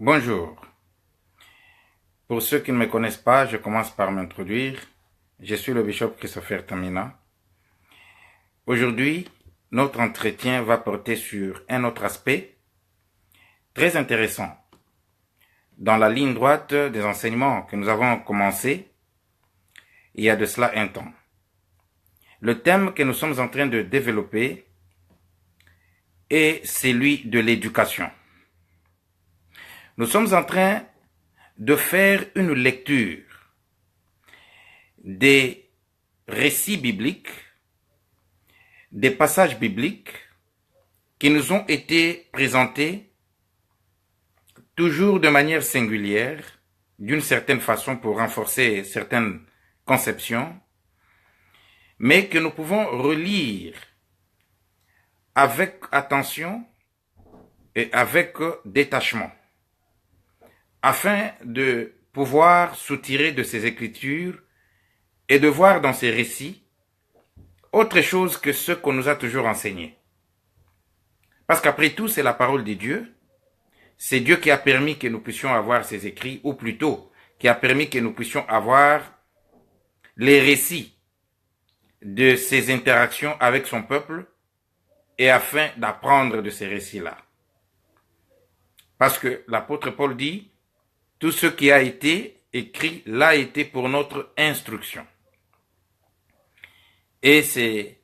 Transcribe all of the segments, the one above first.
Bonjour. Pour ceux qui ne me connaissent pas, je commence par m'introduire. Je suis le bishop Christopher Tamina. Aujourd'hui, notre entretien va porter sur un autre aspect très intéressant dans la ligne droite des enseignements que nous avons commencés il y a de cela un temps. Le thème que nous sommes en train de développer est celui de l'éducation. Nous sommes en train de faire une lecture des récits bibliques, des passages bibliques qui nous ont été présentés toujours de manière singulière, d'une certaine façon pour renforcer certaines conceptions, mais que nous pouvons relire avec attention et avec détachement, afin de pouvoir soutirer de ces écritures et de voir dans ces récits autre chose que ce qu'on nous a toujours enseigné. Parce qu'après tout, c'est la parole de Dieu. C'est Dieu qui a permis que nous puissions avoir ces écrits, ou plutôt, qui a permis que nous puissions avoir les récits de ses interactions avec son peuple, et afin d'apprendre de ces récits-là. Parce que l'apôtre Paul dit, tout ce qui a été écrit l'a été pour notre instruction. Et c'est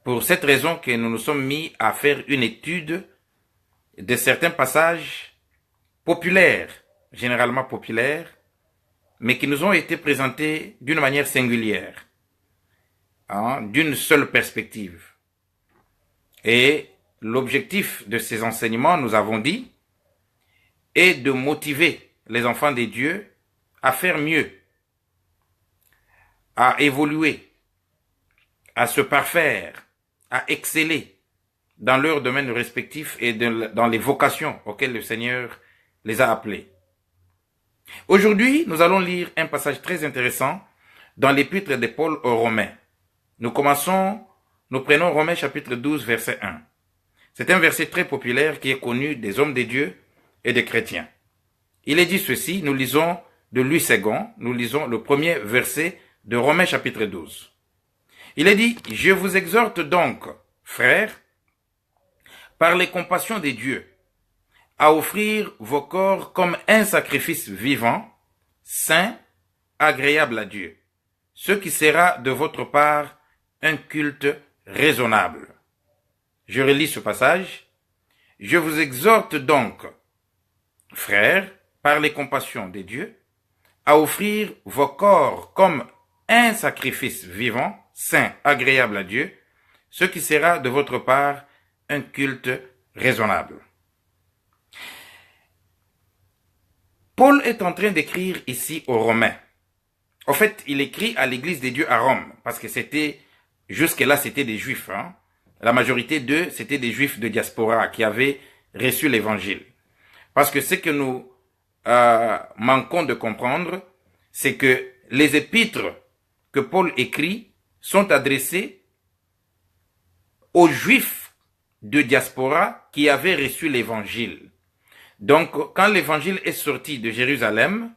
pour cette raison que nous nous sommes mis à faire une étude de certains passages populaires, généralement populaires, mais qui nous ont été présentés d'une manière singulière, d'une seule perspective. Et l'objectif de ces enseignements, nous avons dit, est de motiver les enfants de Dieu à faire mieux, à évoluer, à se parfaire, à exceller dans leurs domaines respectifs et dans les vocations auxquelles le Seigneur les a appelés. Aujourd'hui, nous allons lire un passage très intéressant dans l'épître de Paul aux Romains. Nous prenons Romains chapitre 12, verset 1. C'est un verset très populaire qui est connu des hommes de Dieu et des chrétiens. Il est dit ceci, nous lisons de Louis II, nous lisons le premier verset de Romains chapitre 12. Il est dit, « Je vous exhorte donc, frères, par les compassions de Dieu, à offrir vos corps comme un sacrifice vivant, saint, agréable à Dieu, ce qui sera de votre part un culte raisonnable. » Je relis ce passage. « Je vous exhorte donc, frères, par les compassions de Dieu, à offrir vos corps comme un sacrifice vivant, saint, agréable à Dieu, ce qui sera de votre part un culte raisonnable. » Paul est en train d'écrire ici aux Romains. En fait, il écrit à l'église des dieux à Rome, parce que jusque-là, c'était des Juifs. La majorité d'eux, c'était des Juifs de diaspora qui avaient reçu l'évangile. Parce que ce que nous manquons de comprendre, c'est que les épîtres que Paul écrit sont adressés aux Juifs de diaspora qui avaient reçu l'évangile. Donc, quand l'évangile est sorti de Jérusalem,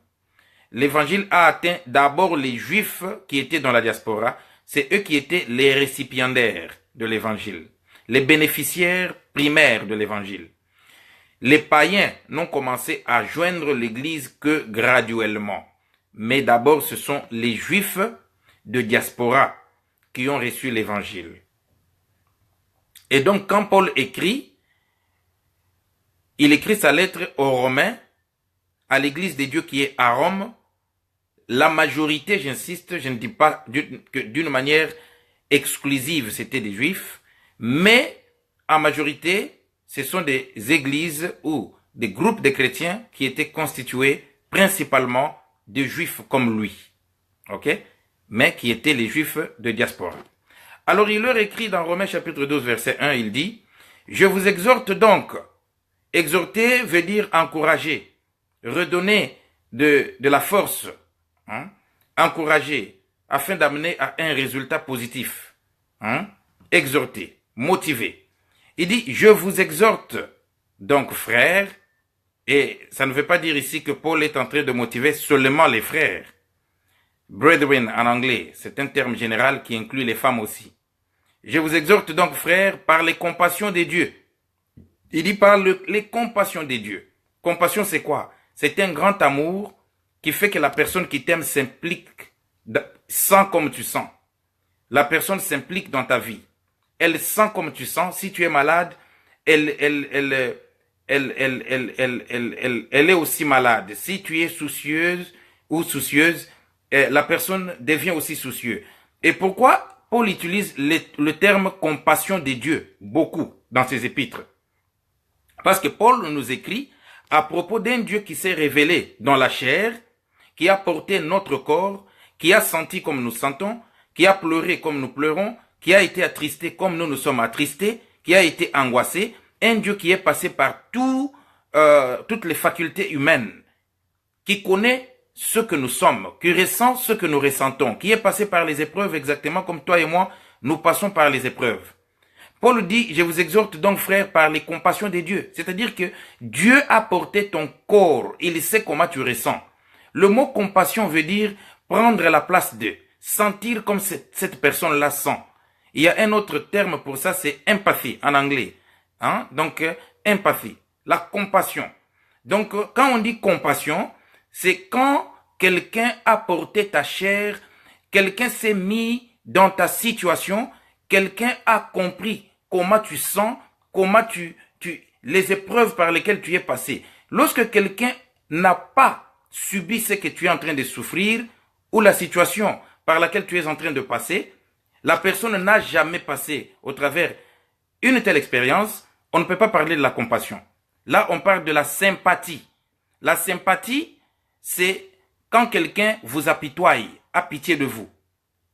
l'évangile a atteint d'abord les Juifs qui étaient dans la diaspora. C'est eux qui étaient les récipiendaires de l'évangile, les bénéficiaires primaires de l'évangile. Les païens n'ont commencé à joindre l'église que graduellement. Mais d'abord, ce sont les Juifs de diaspora qui ont reçu l'évangile. Et donc, quand Paul écrit, il écrit sa lettre aux Romains, à l'église des dieux qui est à Rome. La majorité, j'insiste, je ne dis pas que d'une manière exclusive, c'était des Juifs, mais en majorité, ce sont des églises ou des groupes de chrétiens qui étaient constitués principalement de Juifs comme lui, mais qui étaient les Juifs de diaspora. Alors il leur écrit dans Romains chapitre 12, verset 1, il dit, « Je vous exhorte donc. » Exhorter veut dire encourager, redonner de la force, encourager, afin d'amener à un résultat positif. Exhorter, motiver. Il dit, je vous exhorte, donc frères, Et ça ne veut pas dire ici que Paul est en train de motiver seulement les frères. Brethren en anglais, c'est un terme général qui inclut les femmes aussi. Je vous exhorte donc, frères, par les compassions des dieux. Il dit par les compassions des dieux. Compassion, c'est quoi? C'est un grand amour qui fait que la personne qui t'aime s'implique, sent comme tu sens. La personne s'implique dans ta vie. Elle sent comme tu sens. Si tu es malade, elle est aussi malade. Si tu es soucieuse ou soucieuse, la personne devient aussi soucieuse. Et pourquoi Paul utilise le terme compassion des dieux beaucoup dans ses épîtres? Parce que Paul nous écrit à propos d'un Dieu qui s'est révélé dans la chair, qui a porté notre corps, qui a senti comme nous sentons, qui a pleuré comme nous pleurons, qui a été attristé comme nous sommes attristés, qui a été angoissé, un Dieu qui est passé par toutes les facultés humaines, qui connaît ce que nous sommes, qui ressent ce que nous ressentons, qui est passé par les épreuves exactement comme toi et moi, nous passons par les épreuves. Paul dit, je vous exhorte donc frères par les compassions des dieux. C'est-à-dire que Dieu a porté ton corps, il sait comment tu ressens. Le mot compassion veut dire prendre la place de, sentir comme cette personne-là sent. Il y a un autre terme pour ça, c'est empathie en anglais. Donc, empathie, la compassion. Donc, quand on dit compassion, c'est quand quelqu'un a porté ta chair, quelqu'un s'est mis dans ta situation, quelqu'un a compris comment tu sens, comment les épreuves par lesquelles tu es passé. Lorsque quelqu'un n'a pas subi ce que tu es en train de souffrir ou la situation par laquelle tu es en train de passer, la personne n'a jamais passé au travers une telle expérience, on ne peut pas parler de la compassion. Là, on parle de la sympathie. La sympathie, c'est quand quelqu'un vous apitoie, a pitié de vous.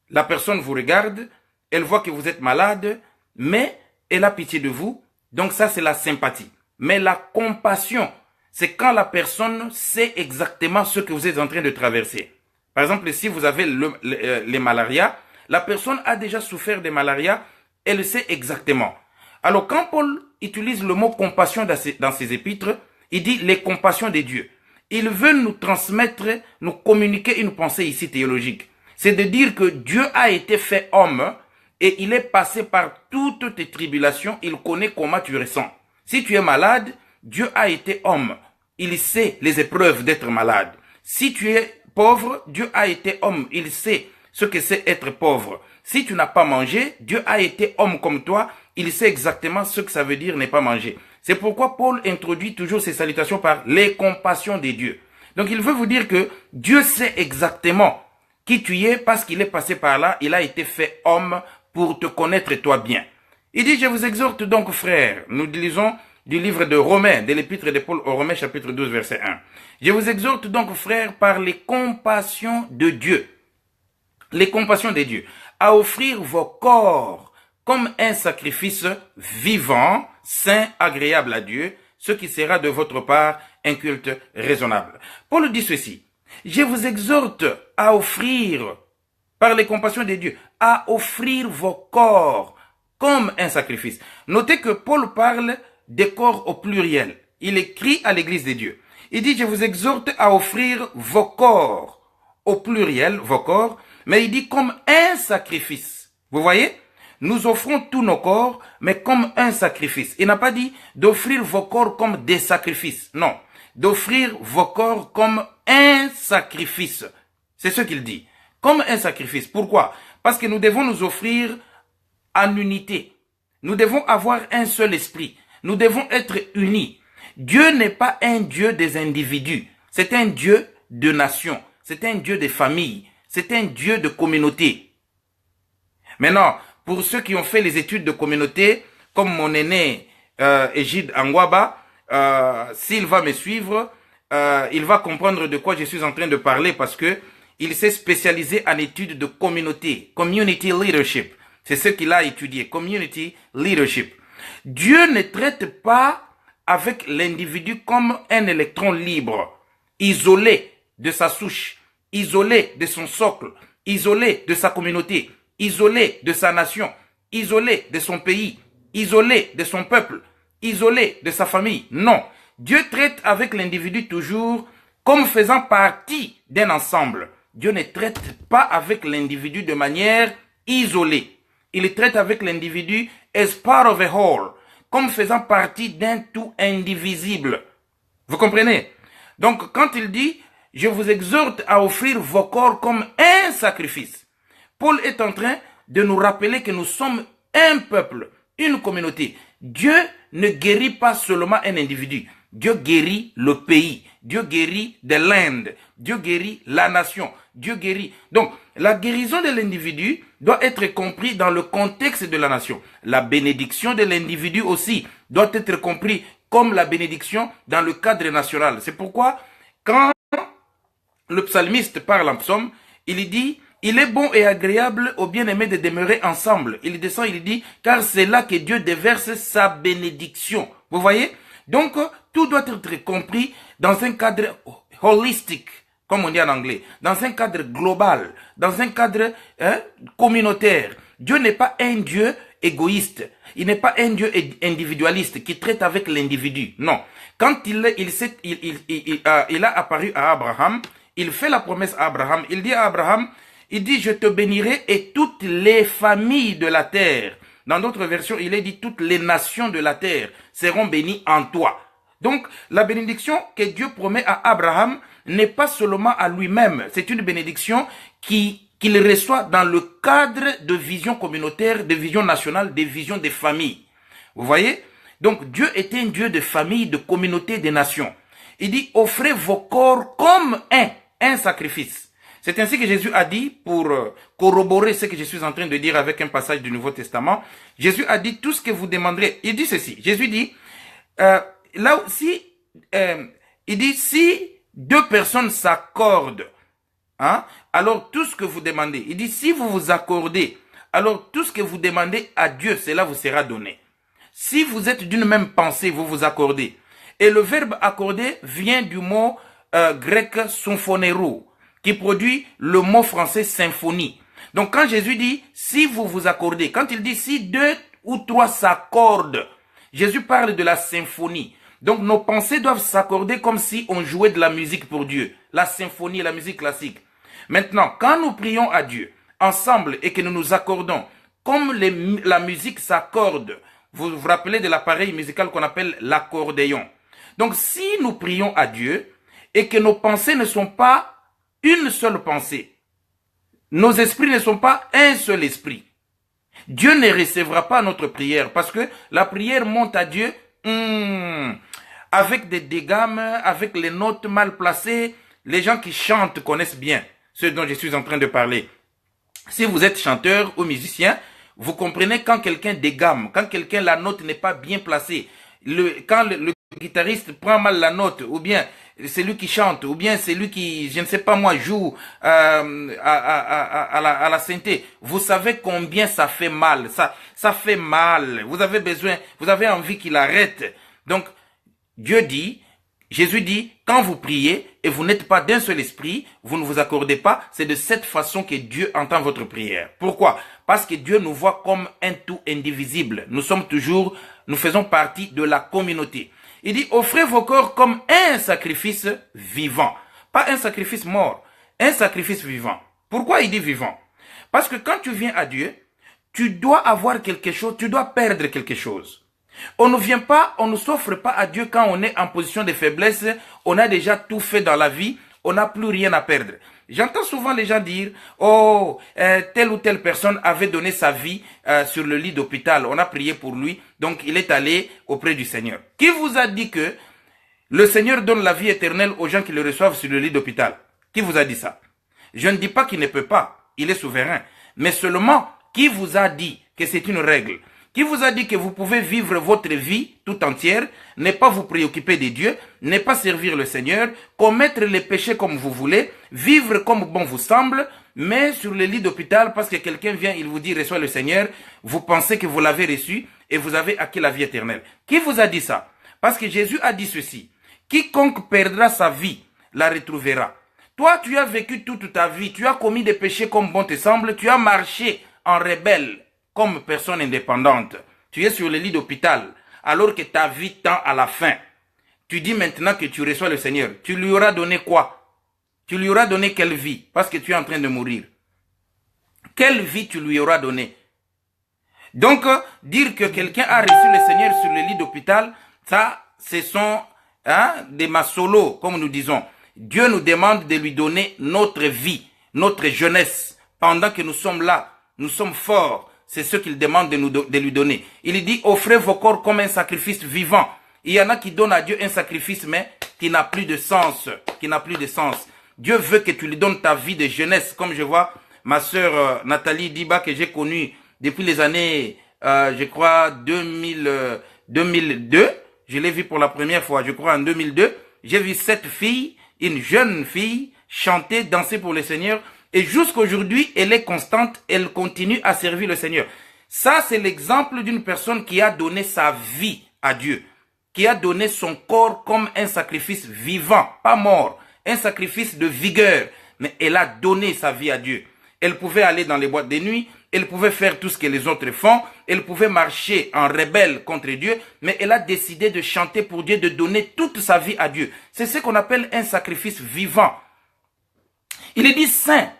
La personne vous regarde, elle voit que vous êtes malade, mais elle a pitié de vous. Donc ça, c'est la sympathie. Mais la compassion, c'est quand la personne sait exactement ce que vous êtes en train de traverser. Par exemple, si vous avez les malarias, la personne a déjà souffert de malaria, elle sait exactement. Alors quand Paul utilise le mot compassion dans ses épîtres, il dit les compassions des dieux. Il veut nous transmettre, nous communiquer une pensée ici théologique. C'est de dire que Dieu a été fait homme et il est passé par toutes tes tribulations, il connaît comment tu ressens. Si tu es malade, Dieu a été homme. Il sait les épreuves d'être malade. Si tu es pauvre, Dieu a été homme. Il sait ce que c'est être pauvre. Si tu n'as pas mangé, Dieu a été homme comme toi. Il sait exactement ce que ça veut dire ne pas manger. C'est pourquoi Paul introduit toujours ses salutations par les compassions des dieux. Donc il veut vous dire que Dieu sait exactement qui tu es parce qu'il est passé par là. Il a été fait homme pour te connaître toi bien. Il dit, je vous exhorte donc frères, nous lisons du livre de Romains, de l'épître de Paul aux Romains chapitre 12 verset 1. Je vous exhorte donc frères par les compassions de Dieu, les compassions de Dieu, à offrir vos corps comme un sacrifice vivant, saint, agréable à Dieu, ce qui sera de votre part un culte raisonnable. Paul dit ceci, je vous exhorte à offrir, par les compassions de Dieu, à offrir vos corps comme un sacrifice. Notez que Paul parle des corps au pluriel. Il écrit à l'église de Dieu. Il dit, je vous exhorte à offrir vos corps au pluriel, vos corps, mais il dit comme un sacrifice. Vous voyez? Nous offrons tous nos corps, mais comme un sacrifice. Il n'a pas dit d'offrir vos corps comme des sacrifices. Non. D'offrir vos corps comme un sacrifice. C'est ce qu'il dit. Comme un sacrifice. Pourquoi? Parce que nous devons nous offrir en unité. Nous devons avoir un seul esprit. Nous devons être unis. Dieu n'est pas un Dieu des individus. C'est un Dieu de nations. C'est un Dieu des familles. C'est un Dieu de communauté. Maintenant, pour ceux qui ont fait les études de communauté, comme mon aîné Égide Angwaba, s'il va me suivre, il va comprendre de quoi je suis en train de parler parce que il s'est spécialisé en études de communauté, community leadership. C'est ce qu'il a étudié, community leadership. Dieu ne traite pas avec l'individu comme un électron libre, isolé de sa souche, isolé de son socle, isolé de sa communauté, isolé de sa nation, isolé de son pays, isolé de son peuple, isolé de sa famille. Non, Dieu traite avec l'individu toujours comme faisant partie d'un ensemble. Dieu ne traite pas avec l'individu de manière isolée. Il traite avec l'individu as part of a whole, comme faisant partie d'un tout indivisible. Vous comprenez? Donc, quand il dit, je vous exhorte à offrir vos corps comme un sacrifice, Paul est en train de nous rappeler que nous sommes un peuple, une communauté. Dieu ne guérit pas seulement un individu. Dieu guérit le pays. Dieu guérit the land. Dieu guérit la nation. Dieu guérit. Donc, la guérison de l'individu doit être comprise dans le contexte de la nation. La bénédiction de l'individu aussi doit être comprise comme la bénédiction dans le cadre national. C'est pourquoi, quand le psalmiste parle en psaume, il dit, il est bon et agréable aux bien-aimés de demeurer ensemble. Il descend, il dit, car c'est là que Dieu déverse sa bénédiction. Vous voyez? Donc, tout doit être compris dans un cadre holistique, comme on dit en anglais, dans un cadre global, dans un cadre communautaire. Dieu n'est pas un Dieu égoïste. Il n'est pas un Dieu individualiste qui traite avec l'individu. Non. Quand il a apparu à Abraham, il fait la promesse à Abraham. Il dit à Abraham, il dit, je te bénirai et toutes les familles de la terre. Dans d'autres versions, il est dit, toutes les nations de la terre seront bénies en toi. Donc, la bénédiction que Dieu promet à Abraham n'est pas seulement à lui-même. C'est une bénédiction qu'il reçoit dans le cadre de vision communautaire, de vision nationale, de vision des familles. Vous voyez? Donc, Dieu est un Dieu de famille, de communauté, des nations. Il dit, offrez vos corps comme un sacrifice. C'est ainsi que Jésus a dit, pour corroborer ce que je suis en train de dire avec un passage du Nouveau Testament, Jésus a dit, tout ce que vous demanderez, il dit ceci, Jésus dit, là aussi, il dit, si deux personnes s'accordent, hein, alors tout ce que vous demandez, il dit, si vous vous accordez, alors tout ce que vous demandez à Dieu, cela vous sera donné. Si vous êtes d'une même pensée, vous vous accordez. Et le verbe accorder vient du mot grec symphonéro, qui produit le mot français symphonie. Donc quand Jésus dit, si vous vous accordez, quand il dit, si deux ou trois s'accordent, Jésus parle de la symphonie. Donc nos pensées doivent s'accorder comme si on jouait de la musique pour Dieu. La symphonie, la musique classique. Maintenant, quand nous prions à Dieu, ensemble, et que nous nous accordons, comme la musique s'accorde, vous vous rappelez de l'appareil musical qu'on appelle l'accordéon. Donc si nous prions à Dieu, et que nos pensées ne sont pas une seule pensée, nos esprits ne sont pas un seul esprit, Dieu ne recevra pas notre prière, parce que la prière monte à Dieu avec des dégammes, avec les notes mal placées. Les gens qui chantent connaissent bien ce dont je suis en train de parler. Si vous êtes chanteur ou musicien, vous comprenez quand quelqu'un dégamme, quand la note n'est pas bien placée, quand le guitariste prend mal la note, ou bien c'est lui qui chante, ou bien c'est lui qui, je ne sais pas moi, joue à la synthé. Vous savez combien ça fait mal, ça fait mal. Vous avez envie qu'il arrête. Donc, Dieu dit, Jésus dit, quand vous priez et vous n'êtes pas d'un seul esprit, vous ne vous accordez pas, c'est de cette façon que Dieu entend votre prière. Pourquoi? Parce que Dieu nous voit comme un tout indivisible. Nous faisons partie de la communauté. Il dit, offrez vos corps comme un sacrifice vivant. Pas un sacrifice mort, un sacrifice vivant. Pourquoi il dit vivant? Parce que quand tu viens à Dieu, tu dois avoir quelque chose, tu dois perdre quelque chose. On ne s'offre pas à Dieu quand on est en position de faiblesse, on a déjà tout fait dans la vie, on n'a plus rien à perdre. J'entends souvent les gens dire, oh, telle ou telle personne avait donné sa vie sur le lit d'hôpital, on a prié pour lui, donc il est allé auprès du Seigneur. Qui vous a dit que le Seigneur donne la vie éternelle aux gens qui le reçoivent sur le lit d'hôpital? Qui vous a dit ça? Je ne dis pas qu'il ne peut pas, il est souverain, mais seulement qui vous a dit que c'est une règle? Qui vous a dit que vous pouvez vivre votre vie tout entière, ne pas vous préoccuper de Dieu, ne pas servir le Seigneur, commettre les péchés comme vous voulez, vivre comme bon vous semble, mais sur le lit d'hôpital, parce que quelqu'un vient, il vous dit, reçois le Seigneur, vous pensez que vous l'avez reçu et vous avez acquis la vie éternelle. Qui vous a dit ça? Parce que Jésus a dit ceci, quiconque perdra sa vie, la retrouvera. Toi, tu as vécu toute ta vie, tu as commis des péchés comme bon te semble, tu as marché en rebelle, comme personne indépendante. Tu es sur le lit d'hôpital, alors que ta vie tend à la fin. tu dis maintenant que tu reçois le Seigneur. Tu lui auras donné quoi? Tu lui auras donné quelle vie? Parce que tu es en train de mourir. Quelle vie tu lui auras donné? Donc, dire que quelqu'un a reçu le Seigneur sur le lit d'hôpital, ça, ce sont des massolos, comme nous disons. Dieu nous demande de lui donner notre vie, notre jeunesse. Pendant que nous sommes là, nous sommes forts. C'est ce qu'il demande de lui donner. Il dit, offrez vos corps comme un sacrifice vivant. Il y en a qui donnent à Dieu un sacrifice, mais qui n'a plus de sens. Qui n'a plus de sens. Dieu veut que tu lui donnes ta vie de jeunesse. Comme je vois ma sœur Nathalie Diba, que j'ai connue depuis les années, je crois, 2002. Je l'ai vue pour la première fois, je crois, en 2002. J'ai vu cette fille, une jeune fille, chanter, danser pour le Seigneur. Et jusqu'aujourd'hui, elle est constante, elle continue à servir le Seigneur. Ça, c'est l'exemple d'une personne qui a donné sa vie à Dieu, qui a donné son corps comme un sacrifice vivant, pas mort, un sacrifice de vigueur, mais elle a donné sa vie à Dieu. Elle pouvait aller dans les boîtes de nuit, elle pouvait faire tout ce que les autres font, elle pouvait marcher en rebelle contre Dieu, mais elle a décidé de chanter pour Dieu, de donner toute sa vie à Dieu. C'est ce qu'on appelle un sacrifice vivant. Il est dit saint.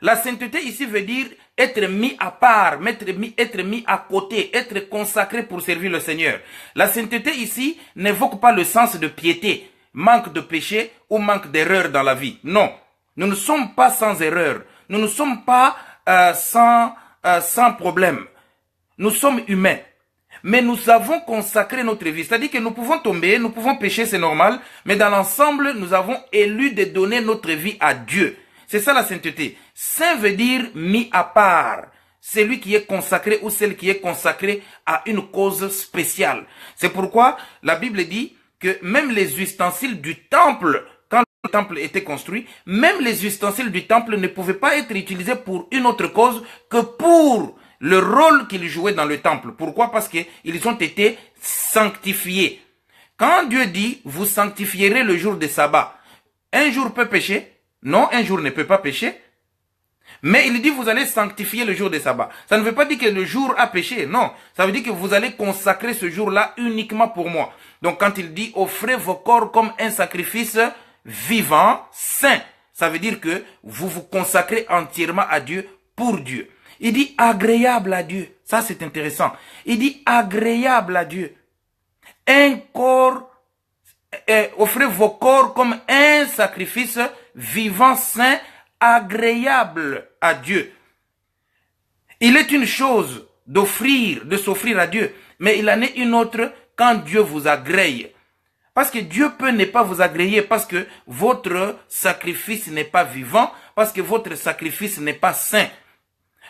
La sainteté ici veut dire être mis à part, être mis à côté, être consacré pour servir le Seigneur. La sainteté ici n'évoque pas le sens de piété, manque de péché ou manque d'erreur dans la vie. Non, nous ne sommes pas sans erreur. Nous ne sommes pas sans problème. Nous sommes humains. Mais nous avons consacré notre vie. C'est-à-dire que nous pouvons tomber, nous pouvons pécher, c'est normal. Mais dans l'ensemble, nous avons élu de donner notre vie à Dieu. C'est ça la sainteté. Saint veut dire mis à part. Celui qui est consacré ou celle qui est consacrée à une cause spéciale. C'est pourquoi la Bible dit que même les ustensiles du temple, quand le temple était construit, même les ustensiles du temple ne pouvaient pas être utilisés pour une autre cause que pour le rôle qu'ils jouaient dans le temple. Pourquoi? Parce qu'ils ont été sanctifiés. Quand Dieu dit, vous sanctifierez le jour de sabbat, un jour peut pécher? Non, un jour ne peut pas pécher. Mais il dit, vous allez sanctifier le jour de sabbat. Ça ne veut pas dire que le jour a péché. Non, ça veut dire que vous allez consacrer ce jour-là uniquement pour moi. Donc quand il dit, offrez vos corps comme un sacrifice vivant, saint, ça veut dire que vous vous consacrez entièrement à Dieu, pour Dieu. Il dit agréable à Dieu. Ça, c'est intéressant. Il dit agréable à Dieu. Un corps, offrez vos corps comme un sacrifice vivant, saint, agréable à Dieu. Il est une chose d'offrir, de s'offrir à Dieu, mais il en est une autre quand Dieu vous agrée. Parce que Dieu peut ne pas vous agréer, parce que votre sacrifice n'est pas vivant, parce que votre sacrifice n'est pas saint.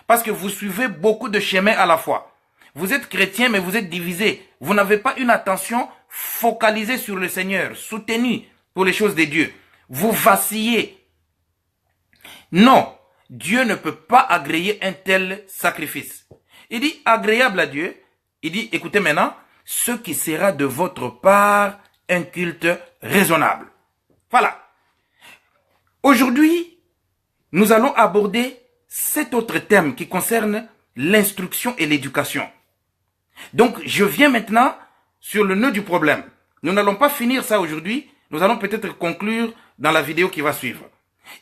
Parce que vous suivez beaucoup de chemins à la fois. Vous êtes chrétien, mais vous êtes divisé. Vous n'avez pas une attention focalisée sur le Seigneur, soutenue pour les choses de Dieu. Vous vacillez. Non, Dieu ne peut pas agréer un tel sacrifice. Il dit agréable à Dieu. Il dit, écoutez maintenant, ce qui sera de votre part un culte raisonnable. Voilà. Aujourd'hui, nous allons aborder cet autre thème qui concerne l'instruction et l'éducation. Donc, je viens maintenant sur le nœud du problème. Nous n'allons pas finir ça aujourd'hui. Nous allons peut-être conclure dans la vidéo qui va suivre.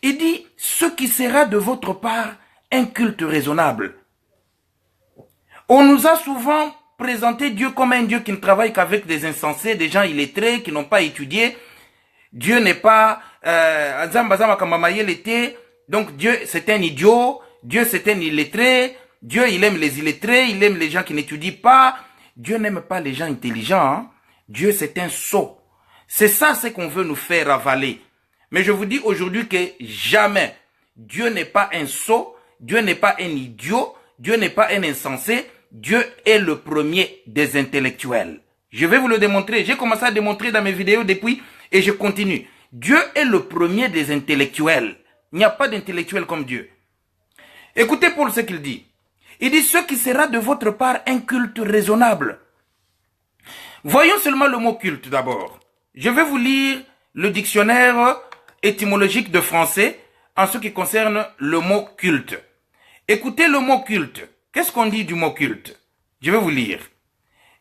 Il dit, ce qui sera de votre part un culte raisonnable. On nous a souvent présenté Dieu comme un Dieu qui ne travaille qu'avec des insensés, des gens illettrés, qui n'ont pas étudié. Dieu n'est pas... donc Dieu, c'est un idiot. Dieu, c'est un illettré. Dieu, il aime les illettrés. Il aime les gens qui n'étudient pas. Dieu n'aime pas les gens intelligents. Hein? Dieu, c'est un sot. C'est ça ce qu'on veut nous faire avaler. Mais je vous dis aujourd'hui que jamais Dieu n'est pas un sot, Dieu n'est pas un idiot, Dieu n'est pas un insensé, Dieu est le premier des intellectuels. Je vais vous le démontrer, j'ai commencé à démontrer dans mes vidéos depuis et je continue. Dieu est le premier des intellectuels. Il n'y a pas d'intellectuel comme Dieu. Écoutez Paul ce qu'il dit. Il dit ce qui sera de votre part un culte raisonnable. Voyons seulement le mot culte d'abord. Je vais vous lire le dictionnaire étymologique de français en ce qui concerne le mot culte. Écoutez le mot culte. Qu'est-ce qu'on dit du mot culte? Je vais vous lire.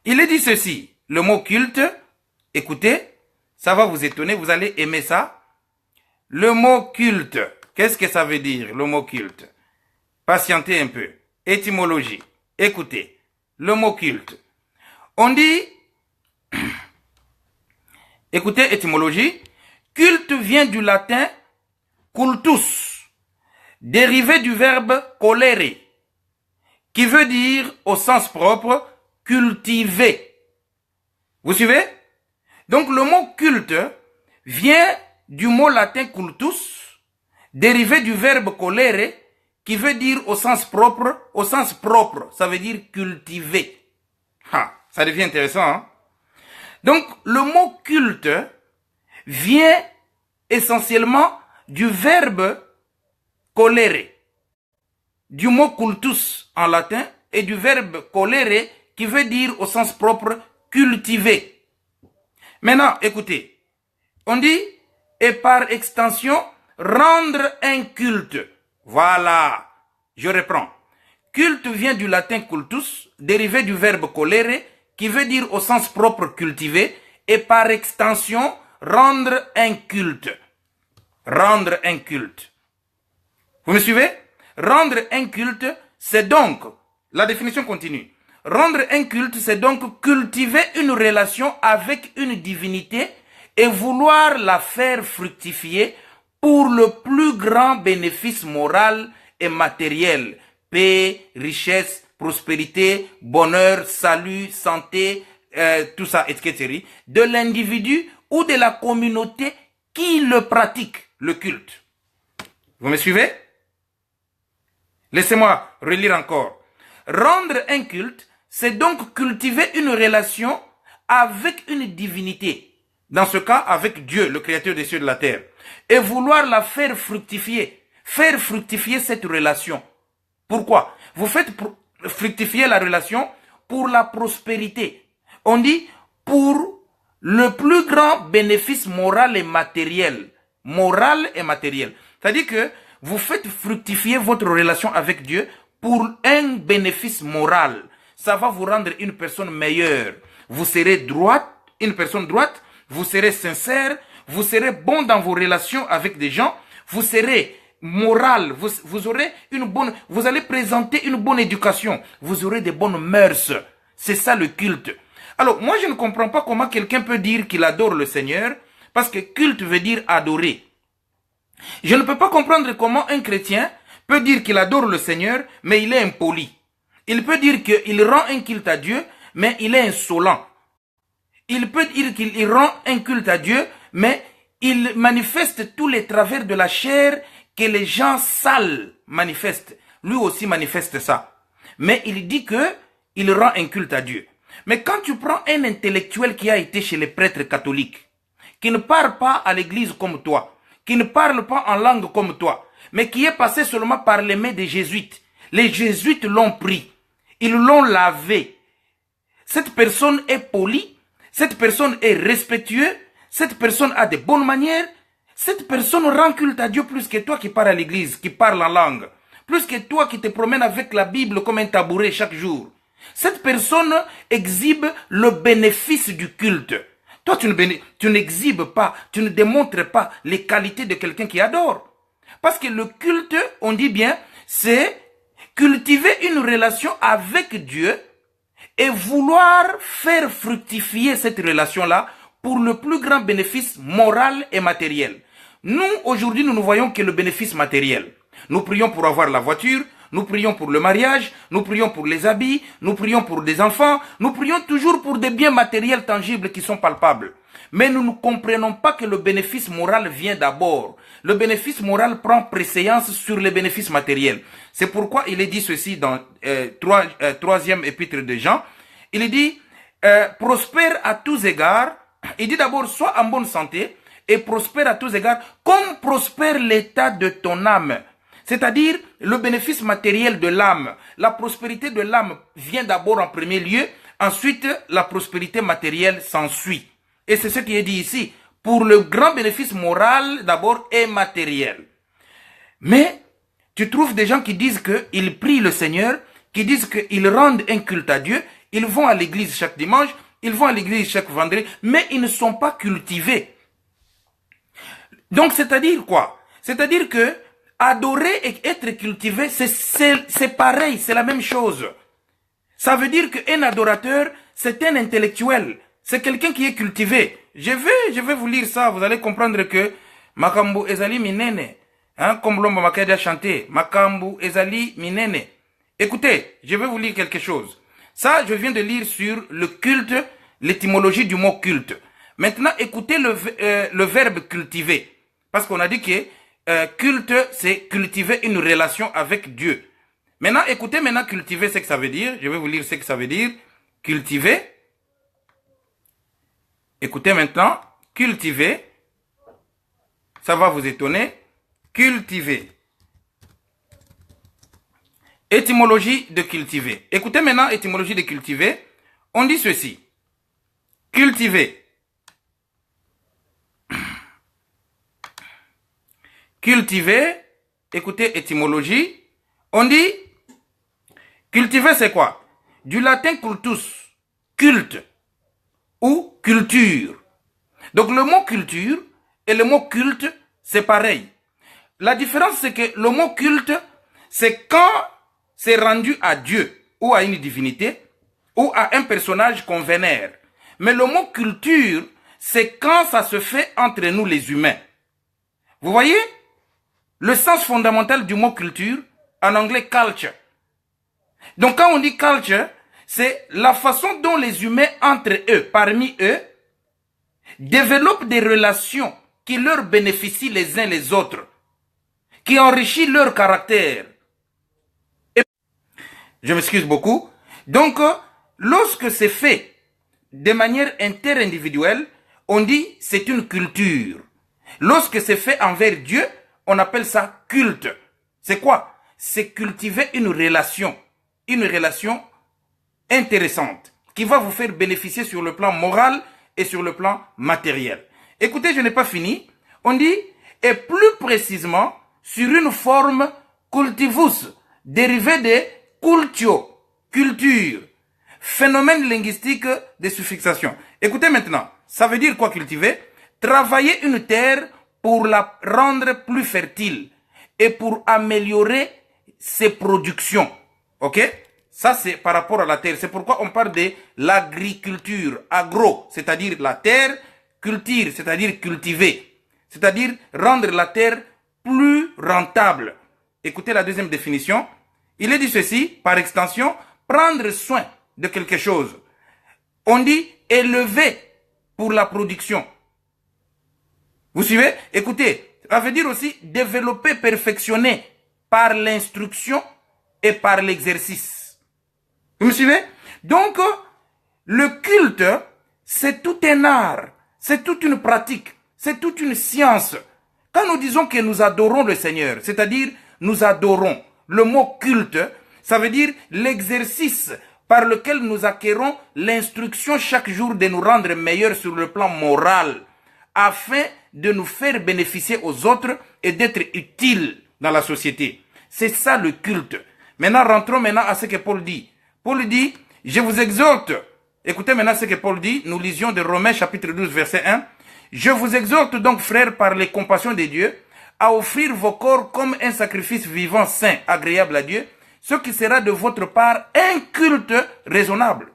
Il est dit ceci. Le mot culte, écoutez, Ça va vous étonner, vous allez aimer ça. Le mot culte, qu'est-ce que ça veut dire, le mot culte? Patientez un peu. Étymologie. Écoutez, le mot culte. On dit, écoutez, étymologie, culte vient du latin cultus, dérivé du verbe colere, qui veut dire, au sens propre, cultiver. Vous suivez? Donc le mot culte vient du mot latin cultus, dérivé du verbe colere, qui veut dire au sens propre, ça veut dire cultiver. Ça devient intéressant, hein? Donc le mot culte vient essentiellement du verbe colere, du mot cultus en latin et du verbe colere qui veut dire au sens propre cultiver. Maintenant, écoutez, on dit et par extension rendre un culte. Voilà, je reprends. Culte vient du latin cultus, dérivé du verbe colere qui veut dire au sens propre cultiver et par extension rendre un culte. Rendre un culte. Vous me suivez? Rendre un culte, c'est donc, la définition continue. Rendre un culte, c'est donc cultiver une relation avec une divinité et vouloir la faire fructifier pour le plus grand bénéfice moral et matériel. Paix, richesse, prospérité, bonheur, salut, santé, tout ça, etc. De l'individu ou de la communauté qui le pratique, le culte. Vous me suivez? Laissez-moi relire encore. Rendre un culte, c'est donc cultiver une relation avec une divinité. Dans ce cas, avec Dieu, le créateur des cieux et de la terre. Et vouloir la faire fructifier. Faire fructifier cette relation. Pourquoi? Vous faites fructifier la relation pour la prospérité. On dit pour le plus grand bénéfice moral et matériel. Moral et matériel. C'est-à-dire que vous faites fructifier votre relation avec Dieu pour un bénéfice moral. Ça va vous rendre une personne meilleure. Vous serez droite, une personne droite, vous serez sincère, vous serez bon dans vos relations avec des gens, vous serez moral, vous aurez une bonne, vous allez présenter une bonne éducation, vous aurez des bonnes mœurs. C'est ça le culte. Alors, moi je ne comprends pas comment quelqu'un peut dire qu'il adore le Seigneur, parce que culte veut dire adorer. Je ne peux pas comprendre comment un chrétien peut dire qu'il adore le Seigneur, mais il est impoli. Il peut dire qu'il rend un culte à Dieu, mais il est insolent. Il peut dire qu'il rend un culte à Dieu, mais il manifeste tous les travers de la chair que les gens sales manifestent. Lui aussi manifeste ça. Mais il dit il rend un culte à Dieu. Mais quand tu prends un intellectuel qui a été chez les prêtres catholiques, qui ne parle pas à l'église comme toi, qui ne parle pas en langue comme toi, mais qui est passé seulement par les mains des jésuites. Les jésuites l'ont pris. Ils l'ont lavé. Cette personne est polie. Cette personne est respectueuse. Cette personne a de bonnes manières. Cette personne rend culte à Dieu plus que toi qui pars à l'église, qui parle en langue. Plus que toi qui te promènes avec la Bible comme un tabouret chaque jour. Cette personne exhibe le bénéfice du culte. Toi, tu n'exhibes pas, tu ne démontres pas les qualités de quelqu'un qui adore. Parce que le culte, on dit bien, c'est cultiver une relation avec Dieu et vouloir faire fructifier cette relation-là pour le plus grand bénéfice moral et matériel. Nous, aujourd'hui, nous ne voyons que le bénéfice matériel. Nous prions pour avoir la voiture, nous prions pour le mariage, nous prions pour les habits, nous prions pour des enfants, nous prions toujours pour des biens matériels tangibles qui sont palpables. Mais nous ne comprenons pas que le bénéfice moral vient d'abord. Le bénéfice moral prend préséance sur les bénéfices matériels. C'est pourquoi il est dit ceci dans troisième épître de Jean. Il est dit, prospère à tous égards. Il dit d'abord, sois en bonne santé et prospère à tous égards, comme prospère l'état de ton âme. C'est-à-dire le bénéfice matériel de l'âme. La prospérité de l'âme vient d'abord en premier lieu, ensuite la prospérité matérielle s'ensuit. Et c'est ce qui est dit ici, pour le grand bénéfice moral d'abord et matériel. Mais tu trouves des gens qui disent qu'ils prient le Seigneur, qui disent qu'ils rendent un culte à Dieu, ils vont à l'église chaque dimanche, ils vont à l'église chaque vendredi, mais ils ne sont pas cultivés. Donc, c'est-à-dire quoi? C'est-à-dire que adorer et être cultivé, c'est pareil, c'est la même chose. Ça veut dire qu'un adorateur, c'est un intellectuel. C'est quelqu'un qui est cultivé. Je vais vous lire ça, vous allez comprendre que Makambu Ezali Minene, hein, comme l'homme Makadi a chanté, Makambu Ezali Minene. Écoutez, je vais vous lire quelque chose. Ça, je viens de lire sur le culte, l'étymologie du mot culte. Maintenant, écoutez le verbe cultiver. Parce qu'on a dit que culte, c'est cultiver une relation avec Dieu. Maintenant, écoutez maintenant cultiver ce que ça veut dire. Je vais vous lire ce que ça veut dire. Cultiver. Écoutez maintenant. Cultiver. Ça va vous étonner. Cultiver. Étymologie de cultiver. Écoutez maintenant étymologie de cultiver. On dit ceci. Cultiver. Cultiver. Écoutez étymologie. On dit cultiver, c'est quoi? Du latin cultus, culte ou culture. Donc le mot culture et le mot culte, c'est pareil. La différence, c'est que le mot culte, c'est quand c'est rendu à Dieu ou à une divinité ou à un personnage qu'on vénère. Mais le mot culture, c'est quand ça se fait entre nous les humains. Vous voyez? Le sens fondamental du mot culture, en anglais culture. Donc quand on dit culture, c'est la façon dont les humains entre eux, parmi eux, développent des relations qui leur bénéficient les uns les autres, qui enrichissent leur caractère. Et je m'excuse beaucoup. Donc, lorsque c'est fait de manière interindividuelle, on dit c'est une culture. Lorsque c'est fait envers Dieu, on appelle ça culte. C'est quoi? C'est cultiver une relation intéressante qui va vous faire bénéficier sur le plan moral et sur le plan matériel. Écoutez, je n'ai pas fini. On dit, et plus précisément, sur une forme cultivus, dérivée de cultio, culture, phénomène linguistique de suffixation. Écoutez maintenant, ça veut dire quoi cultiver? Travailler une terre pour la rendre plus fertile et pour améliorer ses productions. Ok? Ça, c'est par rapport à la terre. C'est pourquoi on parle de l'agriculture. Agro, c'est-à-dire la terre. Culture, c'est-à-dire cultiver. C'est-à-dire rendre la terre plus rentable. Écoutez la deuxième définition. Il est dit ceci, par extension, prendre soin de quelque chose. On dit élever pour la production. Vous suivez? Écoutez, ça veut dire aussi développer, perfectionner par l'instruction et par l'exercice. Vous me suivez? Donc, le culte, c'est tout un art, c'est toute une pratique, c'est toute une science. Quand nous disons que nous adorons le Seigneur, c'est-à-dire nous adorons, le mot culte, ça veut dire l'exercice par lequel nous acquérons l'instruction chaque jour de nous rendre meilleurs sur le plan moral, afin de nous faire bénéficier aux autres et d'être utiles dans la société. C'est ça le culte. Maintenant, rentrons maintenant à ce que Paul dit. Paul dit, je vous exhorte. Écoutez maintenant ce que Paul dit. Nous lisions de Romains chapitre 12 verset 1. Je vous exhorte donc, frères, par les compassions de Dieu, à offrir vos corps comme un sacrifice vivant, saint, agréable à Dieu, ce qui sera de votre part un culte raisonnable.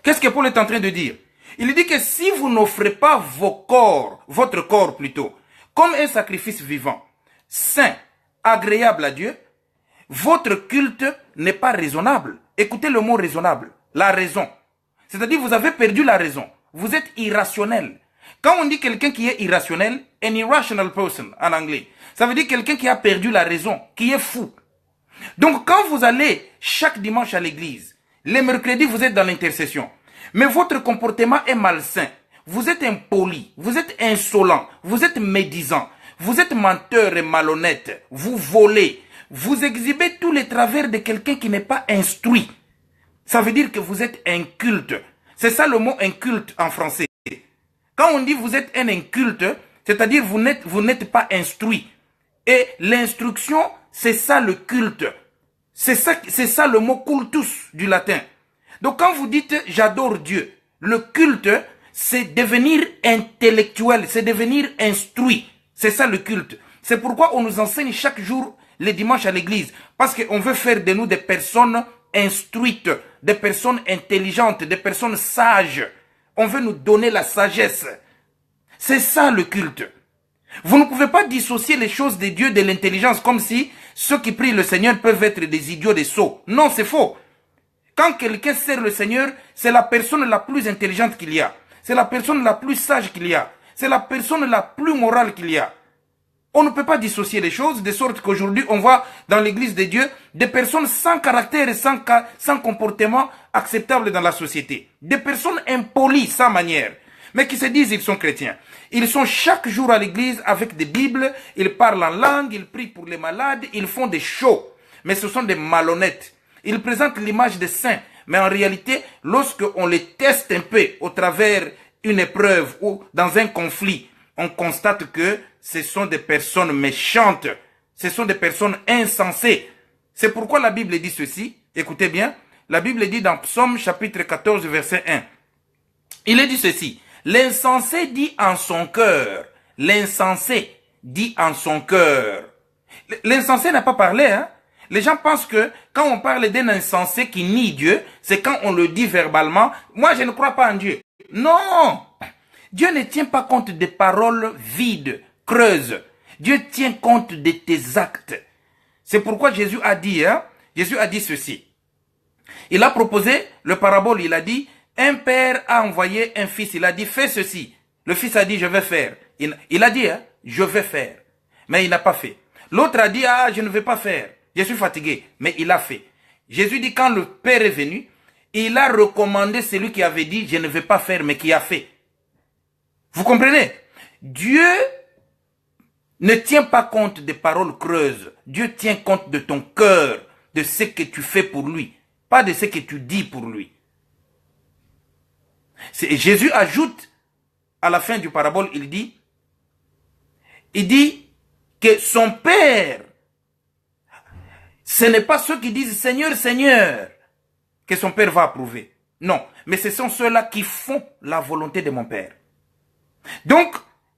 Qu'est-ce que Paul est en train de dire? Il dit que si vous n'offrez pas votre corps plutôt, comme un sacrifice vivant, saint, agréable à Dieu, votre culte n'est pas raisonnable. Écoutez le mot raisonnable, la raison. C'est-à-dire vous avez perdu la raison. Vous êtes irrationnel. Quand on dit quelqu'un qui est irrationnel, an irrational person en anglais, ça veut dire quelqu'un qui a perdu la raison, qui est fou. Donc quand vous allez chaque dimanche à l'église, les mercredis vous êtes dans l'intercession, mais votre comportement est malsain, vous êtes impoli, vous êtes insolent, vous êtes médisant, vous êtes menteur et malhonnête, vous volez, vous exhibez tous les travers de quelqu'un qui n'est pas instruit. Ça veut dire que vous êtes inculte. C'est ça le mot inculte en français. Quand on dit vous êtes un inculte, c'est-à-dire vous n'êtes pas instruit. Et l'instruction, c'est ça le culte. C'est ça le mot cultus du latin. Donc quand vous dites j'adore Dieu, Le culte, c'est devenir intellectuel, c'est devenir instruit. C'est ça le culte. C'est pourquoi on nous enseigne chaque jour les dimanches à l'église. Parce qu'on veut faire de nous des personnes instruites, des personnes intelligentes, des personnes sages. On veut nous donner la sagesse. C'est ça le culte. Vous ne pouvez pas dissocier les choses de Dieu de l'intelligence comme si ceux qui prient le Seigneur peuvent être des idiots, des sots. Non, c'est faux. Quand quelqu'un sert le Seigneur, c'est la personne la plus intelligente qu'il y a. C'est la personne la plus sage qu'il y a. C'est la personne la plus morale qu'il y a. On ne peut pas dissocier les choses, de sorte qu'aujourd'hui, on voit dans l'église de Dieu des personnes sans caractère et sans comportement acceptable dans la société. Des personnes impolies, sans manière, mais qui se disent qu'ils sont chrétiens. Ils sont chaque jour à l'église avec des Bibles, ils parlent en langue, ils prient pour les malades, ils font des shows. Mais ce sont des malhonnêtes. Ils présentent l'image des saints. Mais en réalité, lorsqu'on les teste un peu au travers une épreuve ou dans un conflit, on constate que ce sont des personnes méchantes. Ce sont des personnes insensées. C'est pourquoi la Bible dit ceci. Écoutez bien. La Bible dit dans Psaume chapitre 14, verset 1. Il est dit ceci. L'insensé dit en son cœur. L'insensé dit en son cœur. L'insensé n'a pas parlé, hein. Les gens pensent que quand on parle d'un insensé qui nie Dieu, c'est quand on le dit verbalement. Moi, je ne crois pas en Dieu. Non! Dieu ne tient pas compte des paroles vides, creuses. Dieu tient compte de tes actes. C'est pourquoi Jésus a dit ceci. Il a proposé le parabole, il a dit, un père a envoyé un fils, il a dit, fais ceci. Le fils a dit, je vais faire. Il a dit, je vais faire. Mais il n'a pas fait. L'autre a dit, je ne vais pas faire. Je suis fatigué. Mais il a fait. Jésus dit, quand le père est venu, il a recommandé celui qui avait dit, je ne vais pas faire, mais qui a fait. Vous comprenez? Dieu ne tient pas compte des paroles creuses. Dieu tient compte de ton cœur, de ce que tu fais pour lui, pas de ce que tu dis pour lui. Jésus ajoute à la fin du parabole, il dit que son Père, ce n'est pas ceux qui disent Seigneur, Seigneur, que son Père va approuver. Non, mais ce sont ceux-là qui font la volonté de mon Père. Donc,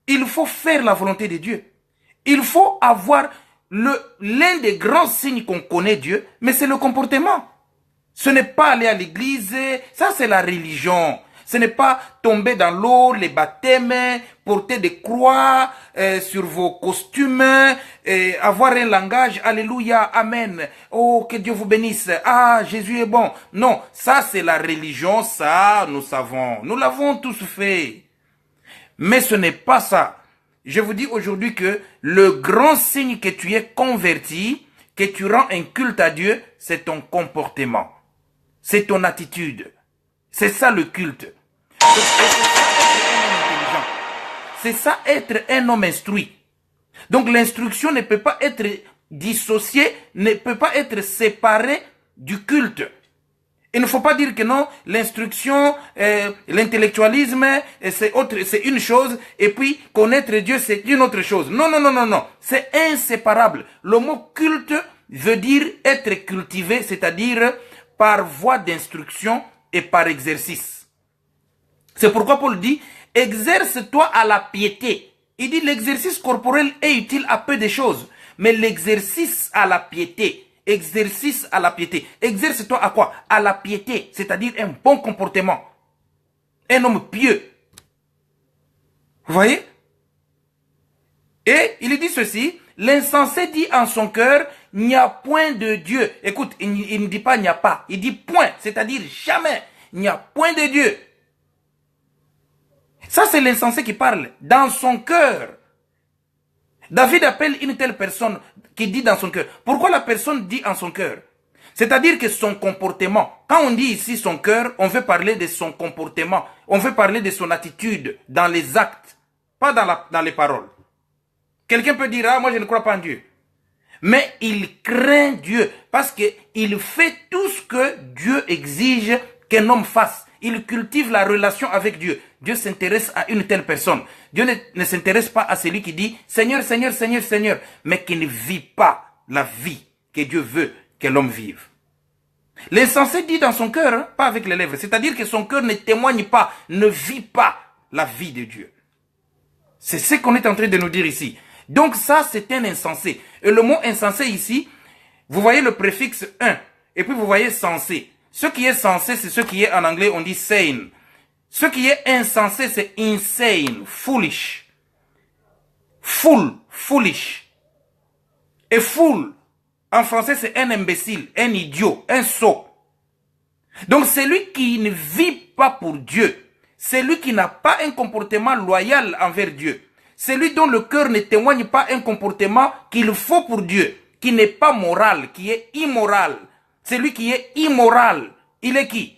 il faut faire la volonté de Dieu. Il faut avoir l'un des grands signes qu'on connaît Dieu, mais c'est le comportement. Ce n'est pas aller à l'église, ça c'est la religion. Ce n'est pas tomber dans l'eau, les baptêmes, porter des croix sur vos costumes, avoir un langage, alléluia, amen, oh que Dieu vous bénisse, ah Jésus est bon. Non, ça c'est la religion, ça nous savons, nous l'avons tous fait. Mais ce n'est pas ça. Je vous dis aujourd'hui que le grand signe que tu es converti, que tu rends un culte à Dieu, c'est ton comportement. C'est ton attitude. C'est ça le culte. C'est ça être un homme instruit. Donc l'instruction ne peut pas être dissociée, ne peut pas être séparée du culte. Il ne faut pas dire que non, l'instruction, l'intellectualisme, c'est une chose, et puis connaître Dieu, c'est une autre chose. Non, non, non, non, non. C'est inséparable. Le mot culte veut dire être cultivé, c'est-à-dire par voie d'instruction et par exercice. C'est pourquoi Paul dit, exerce-toi à la piété. Il dit, l'exercice corporel est utile à peu de choses, mais l'exercice à la piété, exercice à la piété. Exerce-toi à quoi? À la piété, c'est-à-dire un bon comportement. Un homme pieux. Vous voyez? Et il dit ceci, l'insensé dit en son cœur, il n'y a point de Dieu. Écoute, il ne dit pas il n'y a pas, il dit point, c'est-à-dire jamais. Il n'y a point de Dieu. Ça, c'est l'insensé qui parle dans son cœur. David appelle une telle personne qui dit dans son cœur. Pourquoi la personne dit en son cœur? C'est-à-dire que son comportement, quand on dit ici son cœur, on veut parler de son comportement. On veut parler de son attitude dans les actes, pas dans les paroles. Quelqu'un peut dire, moi je ne crois pas en Dieu. Mais il craint Dieu parce qu'il fait tout ce que Dieu exige qu'un homme fasse. Il cultive la relation avec Dieu. Dieu s'intéresse à une telle personne. Dieu ne s'intéresse pas à celui qui dit Seigneur, Seigneur, Seigneur, Seigneur, mais qui ne vit pas la vie que Dieu veut que l'homme vive. L'insensé dit dans son cœur, hein, pas avec les lèvres. C'est-à-dire que son cœur ne témoigne pas, ne vit pas la vie de Dieu. C'est ce qu'on est en train de nous dire ici. Donc ça, c'est un insensé. Et le mot insensé ici, vous voyez le préfixe 1. Et puis vous voyez sensé. Ce qui est sensé, c'est ce qui est en anglais, on dit sane. Ce qui est insensé, c'est insane, foolish. Foolish. Et fool, en français, c'est un imbécile, un idiot, un sot. Donc celui qui ne vit pas pour Dieu, celui qui n'a pas un comportement loyal envers Dieu, celui dont le cœur ne témoigne pas un comportement qu'il faut pour Dieu, qui n'est pas moral, qui est immoral. Celui qui est immoral, il est qui?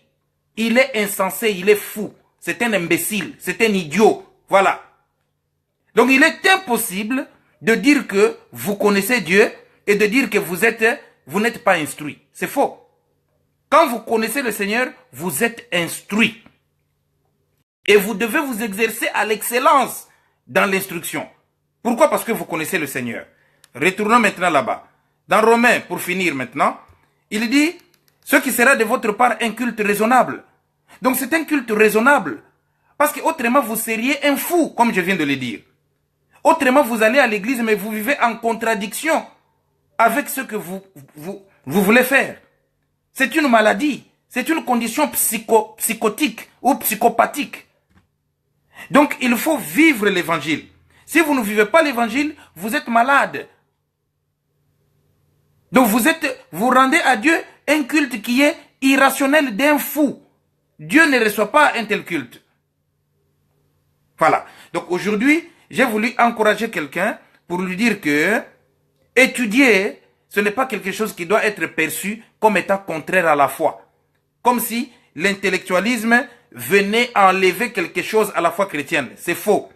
Il est insensé, il est fou. C'est un imbécile, c'est un idiot. Voilà. Donc il est impossible de dire que vous connaissez Dieu et de dire que vous n'êtes pas instruit. C'est faux. Quand vous connaissez le Seigneur, vous êtes instruit. Et vous devez vous exercer à l'excellence dans l'instruction. Pourquoi? Parce que vous connaissez le Seigneur. Retournons maintenant là-bas. Dans Romains, pour finir maintenant, il dit, ce qui sera de votre part un culte raisonnable. Donc c'est un culte raisonnable. Parce que autrement vous seriez un fou, comme je viens de le dire. Autrement vous allez à l'église, mais vous vivez en contradiction avec ce que vous voulez faire. C'est une maladie. C'est une condition psychotique ou psychopathique. Donc il faut vivre l'évangile. Si vous ne vivez pas l'évangile, vous êtes malade. Donc vous rendez à Dieu un culte qui est irrationnel d'un fou. Dieu ne reçoit pas un tel culte. Voilà. Donc aujourd'hui, j'ai voulu encourager quelqu'un pour lui dire que étudier, ce n'est pas quelque chose qui doit être perçu comme étant contraire à la foi. Comme si l'intellectualisme venait enlever quelque chose à la foi chrétienne. C'est faux.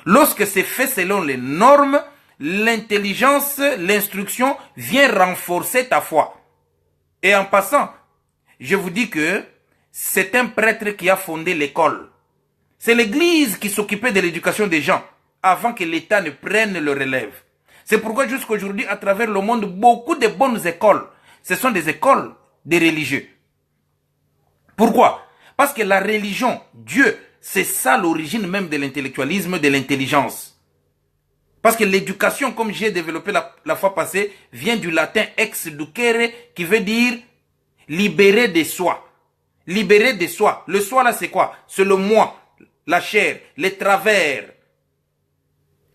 Lorsque c'est fait selon les normes, l'intelligence, l'instruction vient renforcer ta foi. Et en passant, je vous dis que c'est un prêtre qui a fondé l'école. C'est l'église qui s'occupait de l'éducation des gens avant que l'État ne prenne le relève. C'est pourquoi jusqu'à aujourd'hui, à travers le monde, beaucoup de bonnes écoles, ce sont des écoles des religieux. Pourquoi? Parce que la religion, Dieu, c'est ça l'origine même de l'intellectualisme, de l'intelligence. Parce que l'éducation, comme j'ai développé la fois passée, vient du latin ex-ducere, qui veut dire libérer de soi. Libérer de soi. Le soi là, c'est quoi? C'est le moi, la chair, les travers,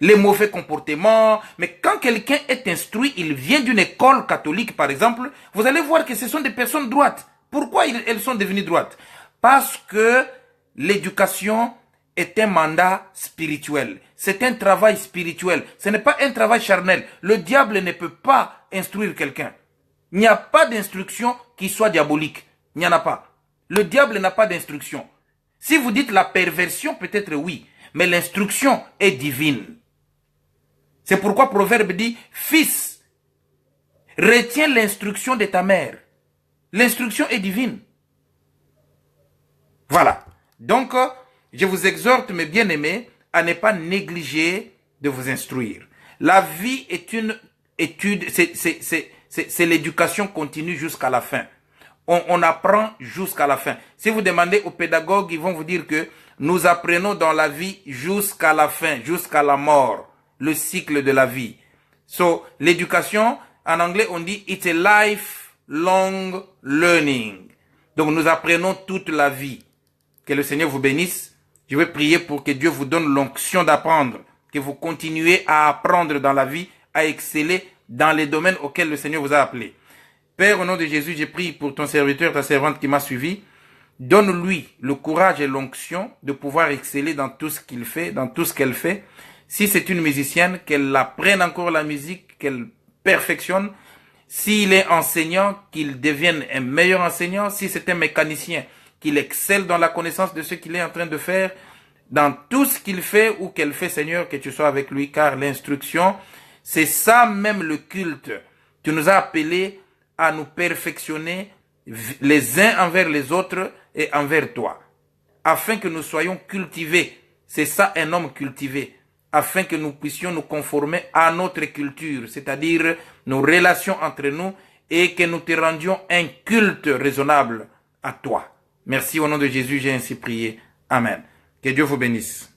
les mauvais comportements. Mais quand quelqu'un est instruit, il vient d'une école catholique, par exemple, vous allez voir que ce sont des personnes droites. Pourquoi elles sont devenues droites? Parce que l'éducation est un mandat spirituel. C'est un travail spirituel. Ce n'est pas un travail charnel. Le diable ne peut pas instruire quelqu'un. Il n'y a pas d'instruction qui soit diabolique. Il n'y en a pas. Le diable n'a pas d'instruction. Si vous dites la perversion, peut-être oui. Mais l'instruction est divine. C'est pourquoi Proverbe dit, fils, retiens l'instruction de ta mère. L'instruction est divine. Voilà. Donc, je vous exhorte, mes bien-aimés, à ne pas négliger de vous instruire. La vie est une étude, c'est l'éducation continue jusqu'à la fin. On apprend jusqu'à la fin. Si vous demandez aux pédagogues, ils vont vous dire que nous apprenons dans la vie jusqu'à la fin, jusqu'à la mort, le cycle de la vie. So, l'éducation, en anglais, on dit it's a lifelong learning. Donc, nous apprenons toute la vie. Que le Seigneur vous bénisse. Je vais prier pour que Dieu vous donne l'onction d'apprendre, que vous continuez à apprendre dans la vie, à exceller dans les domaines auxquels le Seigneur vous a appelé. Père, au nom de Jésus, je prie pour ton serviteur, ta servante qui m'a suivi. Donne-lui le courage et l'onction de pouvoir exceller dans tout ce qu'il fait, dans tout ce qu'elle fait. Si c'est une musicienne, qu'elle apprenne encore la musique, qu'elle perfectionne. S'il est enseignant, qu'il devienne un meilleur enseignant. Si c'est un mécanicien, qu'il excelle dans la connaissance de ce qu'il est en train de faire. Dans tout ce qu'il fait ou qu'elle fait, Seigneur, que tu sois avec lui, car l'instruction, c'est ça même le culte. Tu nous as appelés à nous perfectionner les uns envers les autres et envers toi, afin que nous soyons cultivés. C'est ça un homme cultivé, afin que nous puissions nous conformer à notre culture, c'est-à-dire nos relations entre nous et que nous te rendions un culte raisonnable à toi. Merci au nom de Jésus, j'ai ainsi prié. Amen. Que Dieu vous bénisse.